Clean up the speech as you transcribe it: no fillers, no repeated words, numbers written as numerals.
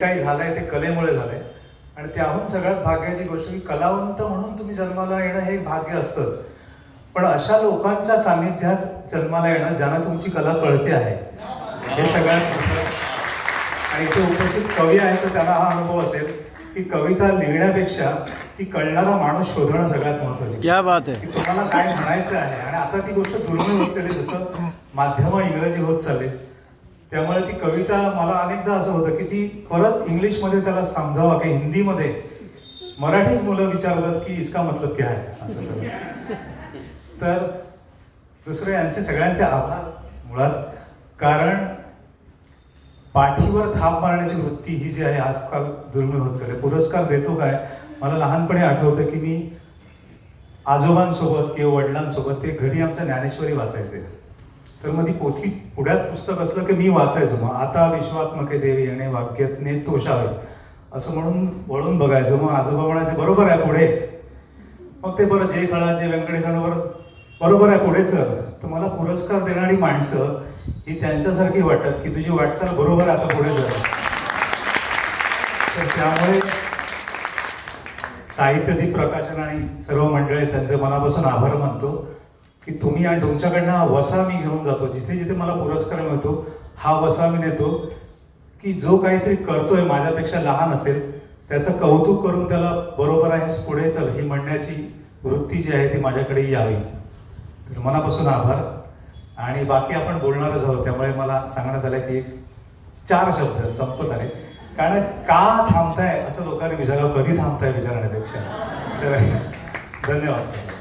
काही झालंय ते कलेमुळे झालंय आणि त्याहून सगळ्यात भाग्याची गोष्ट की कलावंत म्हणून तुम्ही जन्माला येणं हे एक भाग्य असतं. पण अशा लोकांच्या सानिध्यात जन्माला येणं ज्यांना तुमची कला कळते आहे हे सगळ्यात मोठं. आणि इथे उपस्थित कवी आहे तर त्यांना हा अनुभव असेल की कविता लिहिण्यापेक्षा ती कळणारा माणूस शोधणं सगळ्यात महत्त्वाचं. क्या बात आहे. तुम्हाला काय म्हणायचं आहे आणि आता ती गोष्ट दुर्मिळ होत चालली, जसं माध्यम इंग्रजी होत चालले त्यामुळे ती कविता मला अनेकदा असं होतं की ती परत इंग्लिशमध्ये त्याला समजावा की हिंदीमध्ये. मराठीच मुलं विचारतात की इसका मतलब क्या है असं. तर दुसरे यांचे सगळ्यांचे आभार मुळात, कारण पाठीवर थाप मारण्याची वृत्ती ही जी आहे आजकाल दुर्मिळ होत चालली. पुरस्कार देतो काय, मला लहानपणी आठवतं की मी आजोबांसोबत किंवा वडिलांसोबत ते घरी आमच्या ज्ञानेश्वरी वाचायचे. तर मग ती पोथी पुढ्यात पुस्तक असलं की मी वाचायचो. मग आता विश्वात्मके देवी येणे वाग्यज्ञे तोषावे असं म्हणून वळून बघायचो. मग आजोबा म्हणायचे बरोबर आहे पुढे. मग ते बरं जे कळाचे व्यंकटेशांवर बरोबर आहे पुढे चल. तर मला पुरस्कार देणारी माणसं ही त्यांच्यासारखी वाटतात की तुझी वाटचाल बरोबर आहे आता पुढे चल. तर त्यामुळे साहित्यदीप प्रकाशन आणि सर्व मंडळी त्यांचे मनापासून आभार मानतो की तुम्ही आणि तुमच्याकडनं हा वसा मी घेऊन जातो. जिथे जिथे मला पुरस्कार मिळतो हा वसा मी नेतो की जो काहीतरी करतोय माझ्यापेक्षा लहान असेल त्याचं कौतुक करून त्याला बरोबर आहेस पुढे चल ही म्हणण्याची वृत्ती जी आहे ती माझ्याकडे यावी. तर मनापासून आभार. आणि बाकी आपण बोलणारच आहोत त्यामुळे मला सांगण्यात आलं की 4 शब्द संपत आले. कारण का थांबताय असं लोकांनी विचारावं, कधी थांबताय विचारण्यापेक्षा. तर धन्यवाद सर.